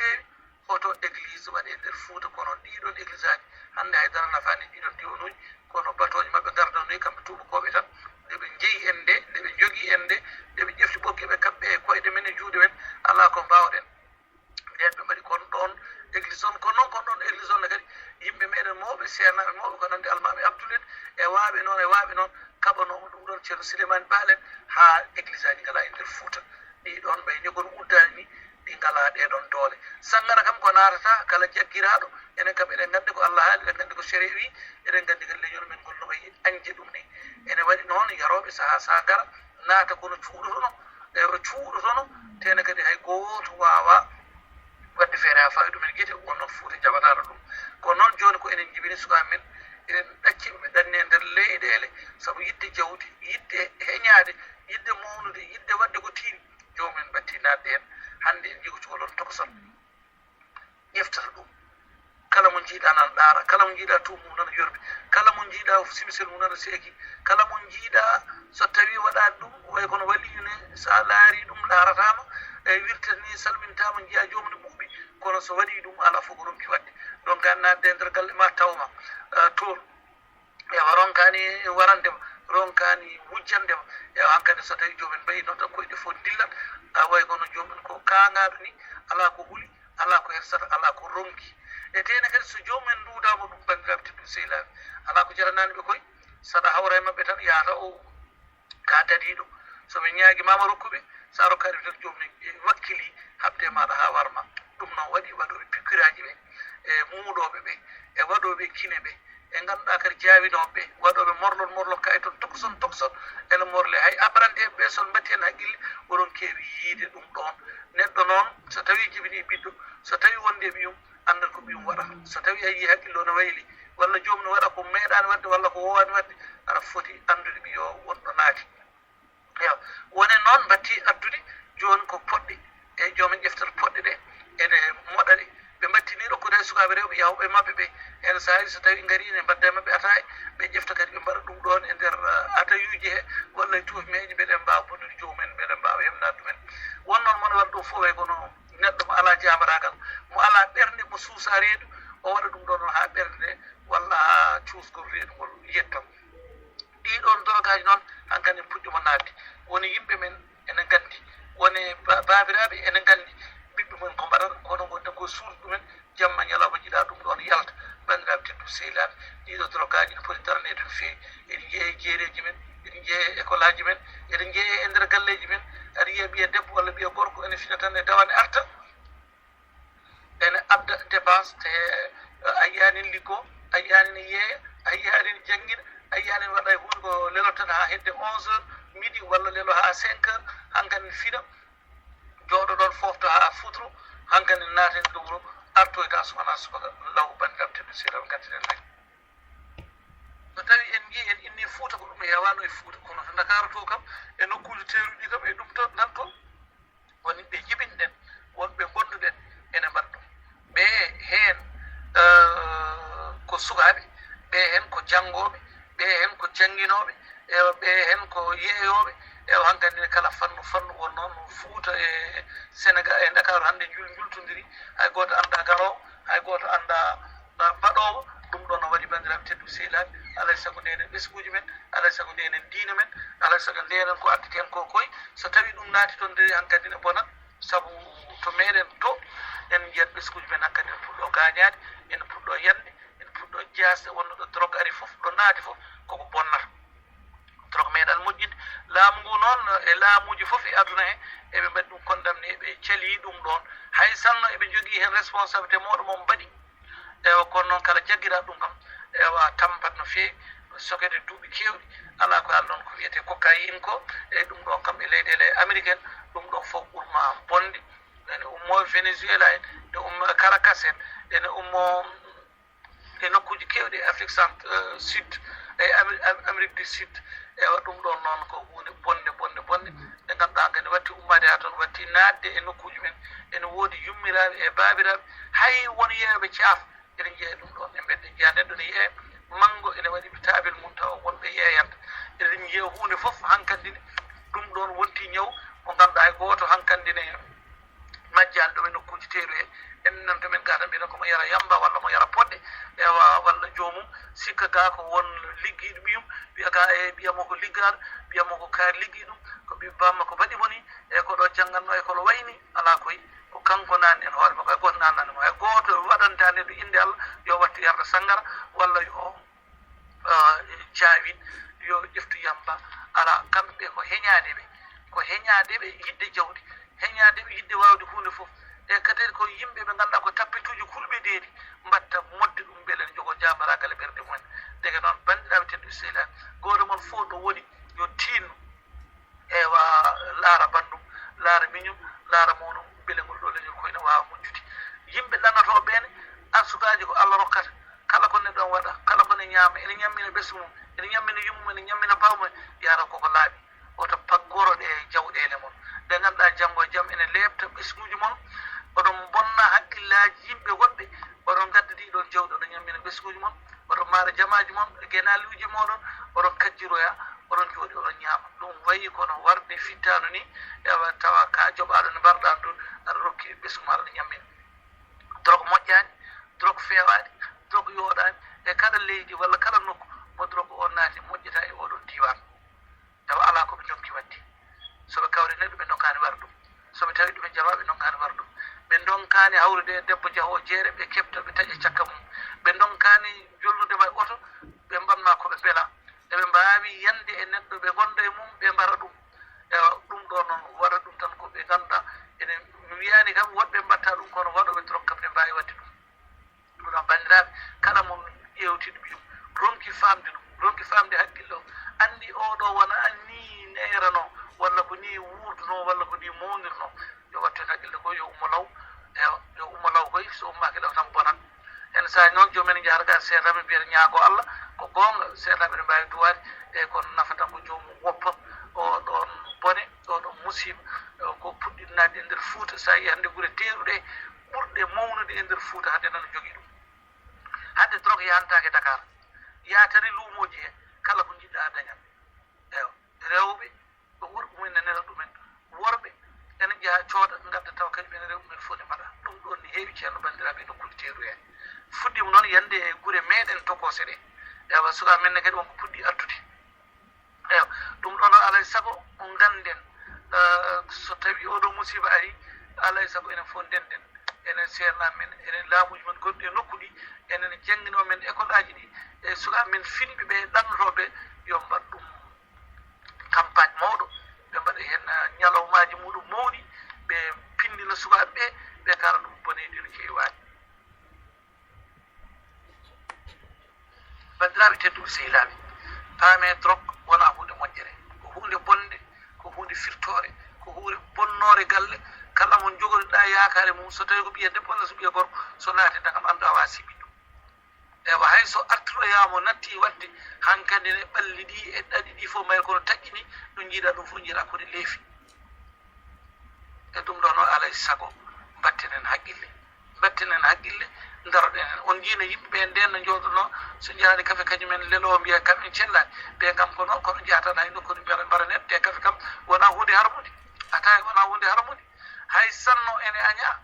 heewi hoto église waɗe nder Fouta kono ɗiɗon église aji hannde haydara nafani ɗiɗon diwanuji kono batoje maɓɓe gardanoyi kamɓe tubakoɓe tan nde ɓe jeeyi en nde nde ɓe jogii en nde nde ɓe ƴefti ɓoggi ɓe kamɓe e koyɗe men e juuɗe men ala ko mbawɗen nden ɓe mbaɗi kon ɗon église on kono noon kon ɗon église on ne kadi yimɓe meɗen mawɓe seernaɓe mawɓe ko nande almami abdoulin e waaɓe noon kaɓanoma ɗum ɗon ceerno Souleymane Baal en haa église aji ngala e nder Fouta ɗiɗon ɓe ñogol uddani ni ɗi ngala ɗeɗon doole sangara kam ko naatata kala jaggiraɗo enen kam eɗen gandi ko Allah haali eɗen gandi ko séré wi eɗen gandi ko leñol men ngol no wayi añje ɗum ni ene waɗi noon yaroɓe saha gara naata kono cuuɗotono o cuuɗotono tene kadi hay gooto wawa wadde feere ha fawi ɗumen guite wonnoon Fouta jaɓataɗo ɗum kono noon joni ko enen jibini sukaɓe men eɗen ɗacciɓe ɓe ɗanni e nder leyɗele saabu yidde jawdi yidde heñade yidde mawnude yidde wadde ko tiiɗi jomumen batti nadde hen hande en jigo cukalon tokosal ƴeftata ɗum kala mo jiiɗa nana ɗaara kala mo jiiɗa tuum mum nana yorɓe kala mo jiiɗa simisel mum nana seeki kala mo jiiɗa so tawi waɗani ɗum way kono waliyune sa laari ɗum laaratama e wirtata ni salmintama jiiya jomum ne ɓuuɓi kono so waɗi ɗum ala fof ko ronki wadde donc annadde e nder galle ma tawma toon ewa ronkani warandema ronkani wujjandema ewa hankkadi so tawi jomumen mbayi noon tan koyɗe fof dillat way kono jomumen ko kaŋaɗo ni ala ko huuli ala ko hersata ala ko ronki e tene kadi so jomumen nduudama ɗum bandiraɓe tedduɓe sehilaɓe ala ko jaranani ɓe koye saɗa hawra e mabɓe tan yahata o ka dadiɗo soɓe ñaaguimama rokkuɓe sa rokkani tan jomumen wakkili habde maɗa ha warma ɗum noon waɗi waɗoɓe pikkiraji ɓe e muuɗoɓe ɓe e waɗoɓe kine ɓe e ganduɗa kadi jawinoɓe waɗoɓe morlon kay toon tokson ene morle hay abranteɓe ɓe son mbatti hen haqqille oɗon keewi yiide ɗum ɗon neɗɗo noon so tawi jibini ɓiɗɗo so tawi wonde ɓiyum andan ko ɓiyum waɗata so tawi a yii haqqille o no wayli walla jomum ne waɗa ko meeɗani wadde walla ko wowani wadde aɗa foti andude ɓiyo wonɗo naati ewa wonen noon mbatti addude joni ko poɗɗe e jomen ƴeftata poɗɗe ɗe ene moɗa ɗe ɓe mbattini rokkude sukaɓe rewɓe yawɓe mabɓe ɓe ene saahi so tawi ngari ne mbadda mabɓe ataye ɓe ƴefta kadi ɓe mbaɗa ɗum ɗon e nder atayuji he walla e tuufimeji mbeɗen mbawa bonnude jomumen mbeɗen mbawa yemnade ɗumen won noon mone waɗa ɗum fof way kono neɗɗo mo ala jamaragal mo ala ɓerde mo suusa reedu o waɗa ɗum ɗon ha ɓerde nde walla ha cuusgol reedu ngol yettan ɗiɗon dorogaji noon hankkadi en puɗɗimo nadde woni yimɓe men ene gandi woni babiraɓe ene gandi ɓiɓɓe mon ko mbaɗata kono gonɗen ko suudu ɗumen jamma ñalawma jiiɗa ɗum ɗon yalta bandiraɓe tedduɓe sehilaɓe ɗiɗo drogaji ne poti daranede no feewi eɗen jeeya e jeereji men eɗen jeeya e école aji men eɗen jeeya e nder galleji men aɗa yiya ɓiya debbo walla ɓiya gorko ene fina tan e dawane arta ene adda dépense te a yiyanin liggo a yiyanin yeeya a yiyanin jangguina a yiyanin waɗa e hunde ko lelotan ha hedde 11 heures midi walla lelo ha 5 heures hankkadi fina jooɗo ɗon fofto ha futuro hankkadi naaten ɗowro artoyta sowona subaka law bandiraɓe tedduɓe sehilaɓe gantinen naggi so tawi en jii en inni Fouta ko ɗum hewano e Fouta kono to Dakar to kam e nokkuji teruɗi kam e ɗum to nan toon woni ɓe jibinɗen wonɓe gonduɗen ene mbaɗa ɗum ɓe hen ko sukaɓe ɓe hen ko janggoɓe ɓe hen ko jangguinoɓe ewa ɓe hen ko yeeyoɓe ewa hankkadi kala fannu won noon Fouta e Sénégal e Dakar hannde jultodiri hay goto anda garowo hay goto anda baɗowo ɗum ɗon no waɗi bandiraɓe tedduɓe sehilaɓe alay saago ndenen ɓesguji men alay saago ndenen diine men alay saago ndenen ko addeten ko koye so tawi ɗum naati toon ndiri hankkadi ne bonat saabu to meɗen to en jiyat ɓesguji men hankkadi ne puɗɗo gañade ene puɗɗo yande ene puɗɗo jasde wonno ɗo drogue ari fof ɗo naati fof koko bonnata drogue meeɗal moƴƴide laamu ngu noon e laamuji fof e aduna he eɓe mbaɗi ɗum condamné eɓe cali ɗum ɗon hay sanno eɓe jogui hen responsabilité moɗo mo mbaɗi ewa kono noon kala jagguiɗa ɗum kam ewa tampat no feewi sokede duuɓi kewɗi ala ko haala ɗon ko wiyete cocaïne ko e ɗum ɗon kam e leyɗele américaine ɗum ɗon fof ɓurma bonde ene ummo Venezuela en ene ummo Caracas en ene ummo e nokkuji kewɗi Afrique sud e Amérique du sud ewa ɗum ɗon noon ko hunde bonde ɗe ganduɗa kadi watti ummade ha toon watti nadde e nokkuji men ene woodi yummiraɓe e babiraɓe hay won yeeyoɓe caaf eɗen jeeya ɗum ɗon e mbedde jeeya neɗɗo ne yeeya manggo ene waɗi tabel mum taw wonɓe yeeyanta eɗen jeeya hunde fof hankkandi ne ɗum ɗon wonti ñaw mo ganduɗa e goto hankkandi ne majjal ɗo e nokkuji teeɗu nan to men gata mbina ko mo yara yamba walla mo yara podde ewa walla joomum sikka ga ko won liggiiɗo ɓiyum wiya ga e ɓiyamo ko liggaɗo ɓiyamo ko kaari liggii ɗum ko ɓi bamma ko baɗi moni e ko ɗo jangganno e kolo wayni ala koye ko kanko nani en hoore makko e goto nannanimo e goto waɗanta neɗɗo inde Allah yo wattu yarda sangara walla yo jaawin yo ƴeftu yamba ala kamɓe ɓe ko heñadeɓe yidde jawdi heñadeɓe yidde wawde hunde fof e kadi ko yimɓe ɓe ganduɗa ko tappituji kulɓe deedi mbatta modde ɗum beele ne jogo jamaragal e ɓerɗe mumen dege noon bandiraɓe tedduɓe sehilaɓe goto moon fof ɗo woni yo tinno ewa laara bandum laara miñum laara mono beele ngol ɗo leñol koyne wawa moƴƴude yimɓe ɗannotoɓe ɓene arsukaji ko Allah rokkata kala ko neɗɗo waɗa kala kone ñaama ene ñammina ɓesgu mum ene ñammina yummum ene ñammina bawmum yara koko laaɓi oto paggoroɗe e jawɗele mon ɗe ganduɗa janggo e jaam ene lebta ɓesguji mon oɗon bonna hakkillaji yimɓe woɗɓe oɗon gadda ɗiɗon jawɗi oɗon ñammina ɓesguji mon oɗon maara jamaji mon guenaluji moɗon oɗon kajjiroya oɗon jooɗi oɗon ñaama ɗum wayi kono warde fittano ni ewa tawa ka joɓaɗo ne mbarɗan ɗon aɗa rokki ɓesgu ma aɗa ñammina drogue moƴƴani drogue fewaɗi drogue yooɗani e kala leydi walla kala nokku mo drogue o naati moƴƴata e oɗon diwan tawa ala koɓe jonki wadde soɓe kawre neɗɗo ɓe donkani war ɗum soɓe tawi ɗumen jama ɓe donkani war ɗum ɓe donkani hawrude e debbo jahowo jeere ɓe kefta ɓe taƴa cakka mum ɓe donkani jolludema e oto ɓe mbanma koɓe beela eɓe mbawi yande e neɗɗo ɓe gonda e mum ɓe mbara ɗum ewa ɗum ɗo noon waɗa ɗum tan ko ɓe ganduɗa ene mi wiyani kam woɗɓe mbatta ɗum kono waɗoɓe drogue kam ɓe mbawi wadde ɗum ɗum noon bandiraɓe kala mo ƴewtiɗo ɓiyum ronki famde haqqille o andi oɗo wona ni neerano walla ko ni wurduno walla ko ni mawnirno yo wattu hen haqqille ko yo ummo law ewa yo ummo law koye so ummaki law tan bonan hen saji noon jomumen jahata ga seedaɓe mbiyata ñaago Allah ko gonga seedaɓe ne mbawi duwade e kono nafata ko jomum woppa oɗon bone oɗon musiba ko puɗɗinnade e nder Fouta sa yi hande guure teeruɗe ɓurɗe mawnude e nder Fouta hade nana jogui ɗum hadde drogue yahantake Dakar yatari luumoji he kala ko jiɗɗa dañat ewa rewɓe ɓe worɓe mumen ne nela ɗumen worɓe ene jaaha cooda gadda taw kañumen rewɓe men fof ne mbaɗa ɗum ɗon ne heewi ceerno bandiraɓe nokkude teeruɗe hen fuɗɗima noon yande e guure meɗen tokose ɗe ewa suka men ne kadi wonko puɗɗi addude ewa ɗum ɗon noon alay saago ganden so tawi oɗo musiba ari alay saago enen fof ndenden enen seerna men enen laamuji men gonɗi e nokku ɗi enen jangguino men école aji ɗi e suka men finɓe ɓe ɗannotoɓe yo mbaɗ ɗum campagne mawɗo ɓe mbaɗa hen ñalawmaji muɗum mawɗi ɓe pindina sukaɓe ɓe kala ɗum boneɗi no keewani bandiraɓe tedduɓe sehilaɓe paame drogue wona hunde moƴƴere ko hunde bonde ko hunde firtore ko hunde bonnore galle kala mo jogoriɗa yakare mum so tawi ko ɓiye debbo walla so ɓiye gorko so naati dagam andu a wasi ɓiɗɗum ewa hay so artiroyamo natti wadde hankkadi ne ɓalli ɗi e ɗaɗi ɗi fof mayre kono taƴƴini ɗum jiiɗa ɗum fof jiiɗa kode leefi e ɗum ɗo noon alay saago battenen haqqille daroɗen hen on jiino yimɓeɓe nden no jooɗono so jaani kafe kañumen lelo mbiya kamɓe cellani ɓe kam kono kono jahatan hay nokkude mbara neɗɗo te kafe kam wona hunde harmude atawi wona hunde harmude hay sanno ene aña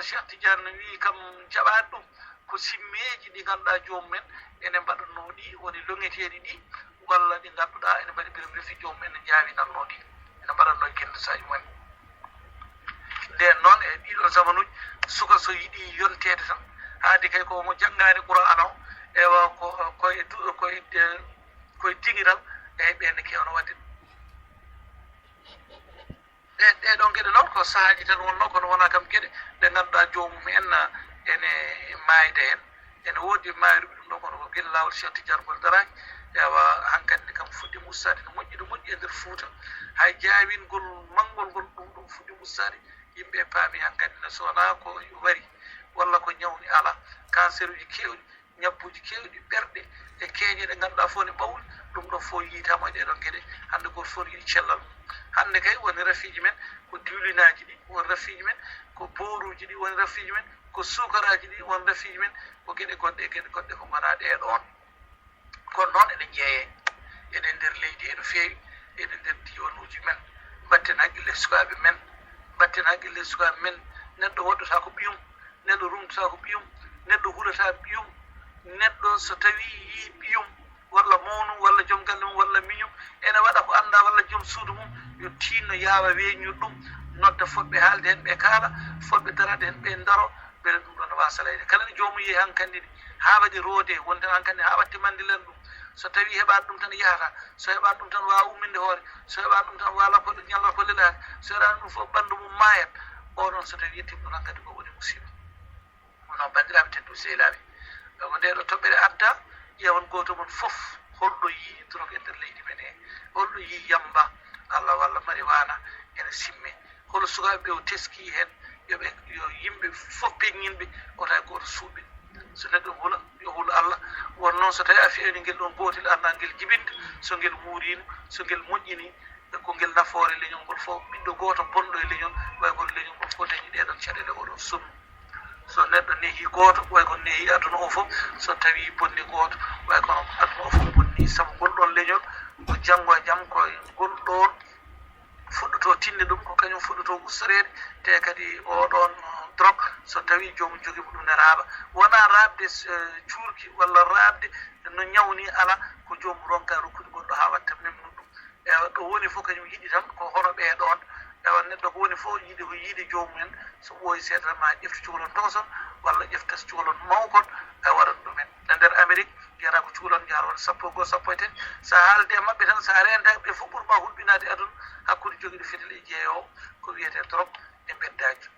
Cheikh Tidiane wi kam jaɓani ɗum ko simmeji ɗi ganduɗa jomumen ene mbaɗanno ɗi woni longeteɗi ɗi walla ɗi ganduɗa ene mbaɗi ɓirim refi jomumen ne jaawi nanno ɗi ene mbaɗanno e kende saji mumen nden noon e ɗiɗon zamanuji suka so yiiɗi yontede tan haadi kay ko mo janggani Qur'an o ewa koye tigiral eyi ɓenne kewno wadde ɗeɗon gueɗe noon ko sahaji tan wonno kono wona kam gueɗe ɗe ganduɗa jomum en ene mayde hen ene woodi mayruɓe ɗum ɗo kono ko guila lawol Cheikh Tidiane Bol Daraki ewa hankkadi kam fuɗɗi ustade no moƴƴi e nder Fouta hay jaawingol manngol ngol ɗum fuɗɗi ustade yimɓe paami hankkadi ne sowona ko wari walla ko ñawni ala cancer uji kewɗi ñabbuji kewɗi ɓerɗe e keeñe ɗe ganduɗa fof ne ɓawli ɗum ɗo fof yiitama e ɗeɗon gueɗe hande goto fof yiiɗi cellal hande kay woni rafiji men ko diwlinaji ɗi woni rafiji men ko boruji ɗi woni rafiji men ko sukaraji ɗi woni rafiji men ko gueɗe goɗɗe ko gona ɗeɗon kono noon eɗen jeeye eɗen nder leydi eno feewi eɗen nder diwanuji men batten haqqille sukaɓe men batten haqqille sukaɓe men neɗɗo woɗɗota ko ɓiyum neɗɗo rumtata ko ɓiyum neɗɗo hulata ɓiyum neɗɗo so tawi yi ɓiyum walla mawnu walla joom galle mum walla miñum ene waɗa ko annda walla joom suudu mum yo tinno yaawa weeñude ɗum nodda fotɓe haalde hen ɓe kaala fotɓe darade hen ɓe daro beele ɗum ɗon wasalayde kala ne joomum yeehi hankkandi ni ha waɗi roode wonde hankkandi ha watti mandilen ɗum so tawi heɓani ɗum tan yahata so heɓani ɗum tan wawa umminde hoore so heɓani ɗum tan wala ko ñalla ko lelade so heɓani ɗum fof ɓandu mum mayat oɗon so tawi yettima ɗon hankkadi ko woni musiba onon bandiraɓe teddu sehilaɓe ko nde ɗo toɓɓere adda ƴeewon goto mon fof holɗo yii drogue e nder leydi men he holɗo yii yamba Allah walla mariwana ene simme holo sukaɓe ɓe o teski hen yo yimɓe fof peññinɓe wota goto suuɓi so neɗɗo hula yo hula Allah won noon so tawi a fiyani ngel ɗon gotel anda ngel jibinde so ngel wuurino so ngel moƴƴini ko ngel nafoore leñol ngol fof ɓiɗɗo goto bonɗo e leñol way kono leñol ngol fof dañi ɗeɗon caɗele oɗon summi so neɗɗo nehi goto way kono nehi aduna o fof so tawi bonni goto way kono aduna o fof bonni saabu gonɗon leñol ko janggo e jaam ko gonɗon fuɗɗoto tinde ɗum ko kañum fuɗɗoto ustorede te kadi oɗon drogue so tawi jomum joguimo ɗum ne raaɓa wona rabde cuurki walla rabde no ñawni ala ko jomum ronka rokkude goɗɗo ha watta memnu ɗum ewa ɗo woni fof kañum yiɗi tan ko hono ɓeɗon ewa neɗɗo ko woni fof yiɗi ko yiide jomumen so ɓooyi seeɗa ma ƴefti cukalon tokoson walla ƴeftas cukalon mawkon a waɗat ɗumen e nder Amérique wiyata ko cukalon jaar won sappo goho sappo e tati sa haalde e maɓɓe tan sa renta ɓe fof ɓurma hulɓinade aduna hakkude joguiɗo fetel e jeeyowo ko wiyete drogue e beddaji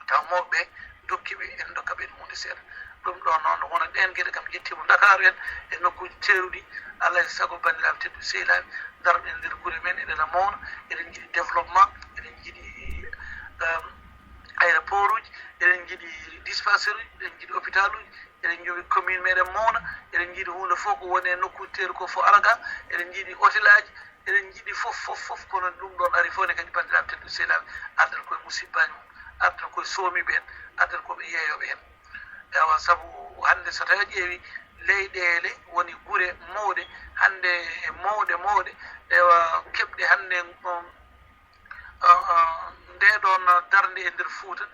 taw mawɓe dokkiɓe en dokka ɓe ɗum hunde seeɗa ɗum ɗo noon wono ɗen gueɗe kam ƴettimo Dakar en e nokkuji teeruɗi Allah e saago bandiraɓe teddu sehilaɓe daroɗen nder guure men eɗena mawna eɗen jiiɗi développement eɗen jiiɗi aéroport uji eɗen jiiɗi dispensaire uji eɗen jiiɗi hôpital uji eɗen jogui commune meɗen mawna eɗen jiiɗi hunde fof ko woni e nokkuji teeru ko fof araga eɗen jiiɗi hôtel aji eɗen jiiɗi fof kono ɗum ɗon ari fof ne kadi bandiraɓe teddu sehilaɓe ardata koye musibbaji mum ardata koye soomiɓe en ardata koɓe yeeyoɓe en ewa saabu hande so tawi a ƴeewi leyɗele woni guure mawɗe hande e mawɗe ewa keɓɗe hande ndeɗon darde e nder Fouta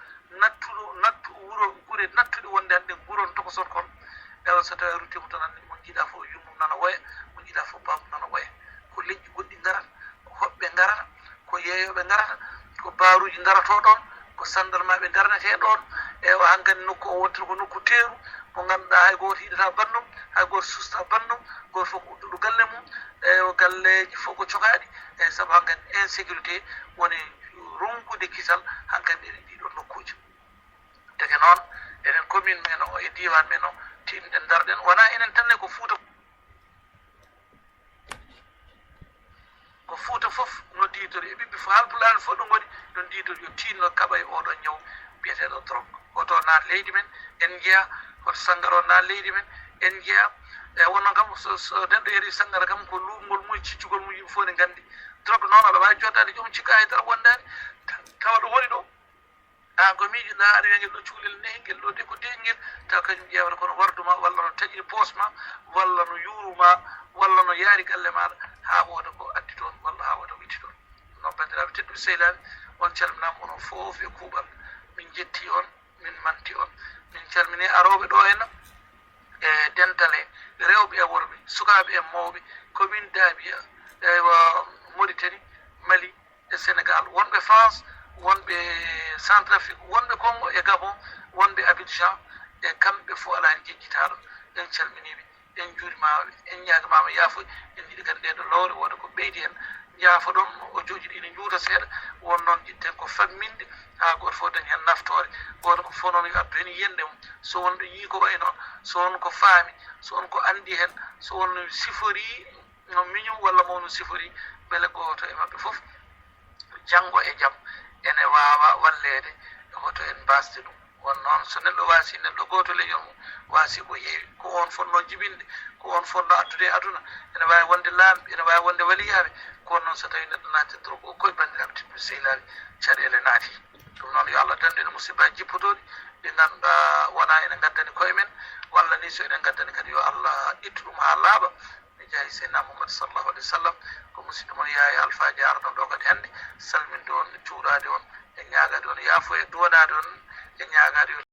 nattu wuro guure nattuɗe wonde hande guuron tokoson kon ewa so tawi a ruttima tan hande mo jiiɗa fof yummum nana woya mo jiiɗa fof bamum nana woya ko leƴƴi goɗɗi garata ko hoɓɓe garata ko yeeyoɓe garata ko baaruji garato ɗon ko sandarmaɓe darnete ɗon ewa hankkadi nokku o wontata ko nokku teeru mo ganduɗa hay goto yiɗata bandum hay goto susta bandum goto fof ko udduɗo galle mum e galleji fof ko cokaɗi e saabu hankkadi insécurité woni ronkude kisal hankkadi eɗen ɗiɗon nokkuji deke noon eɗen commune men o e diwan men o tinɗen darɗen wona enen tanne ko Fouta fof no didori e ɓiɓɓe fof halpulaar fof ɗo goni ɗon didori yo tinno kaɓa e oɗon ñaw biyeteɗo drogue oto naat leydi men en jeeya hoto sangara o naat leydi men en jeeya e wonno kam so neɗɗo yeri sangara kam ko luɓgol mum ciccugol mum yimɓe fof ne gandi drogue noon aɗa wawi joddade joom cikka haydara wondani tawa ɗo woni ɗo ko miijiɗa aɗa wiya ngel ɗo cukalel nehi ngel ɗo de ko dengel taw kañum ƴewata kono warduma walla no taƴi poos ma walla no yuuruma walla no yaari galle maɗa ha wooda ko addi toon walla ha wooda ko itti toon noon bandiraɓe tedduɓe sehilaɓe on calminama onon fof e kuuɓal min jetti on min manti on min calmini aroɓe ɗo henna e dental e rewɓe e worɓe sukaɓe e mawɓe commune Dabia ewa Mauritanie Mali e Sénégal wonɓe France wonɓe Centrafrique wonɓe Congo e Gabon wonɓe Abidjan e kamɓe fof ala hen jejjitaɗo en calminiɓe en juurimaɓe en ñagamama yaafoy en jiiɗi kadi ɗeɗo lowre wooda ko ɓeydi hen yaafo ɗon o jooji ɗi ne juuta seeɗa won noon jiɗten ko famminde ha goto fof dañi hen naftore goto ko fof noon yo addu hen yiyande mum so wonɗo yii ko way noon so won ko faami so won ko andi hen so won sifori no miñum walla mawno sifori beele goto e mabɓe fof janggo e jaam ene wawa wallede hoto en mbasde ɗum won noon so neɗɗo waasi neɗɗo goto leñol mum waasi ko yeewi ko on fonno jibinde ko on fonno addude aduna ene wawi wonde laamɓe ene wawi wonde waliyaɓe kono noon so tawi neɗɗo naati drogue o koye bandiraɓe tedduɓe sehilaɓe caɗele naati ɗum noon yo Allah dandu en musibbaji jippotoɗi ɗi ganduɗa wona ene gaddani koye men walla ni so eɗen gaddani kadi yo Allah ittu ɗum ha laaɓa mi jaahi seydina Muhammad sallallahu alih w sallam ko musidɗo moon yaye alphaji arɗon ɗo kadi hannde salminde on juurade on e ñaagade on yaafo e duwaɗade on e ñaagade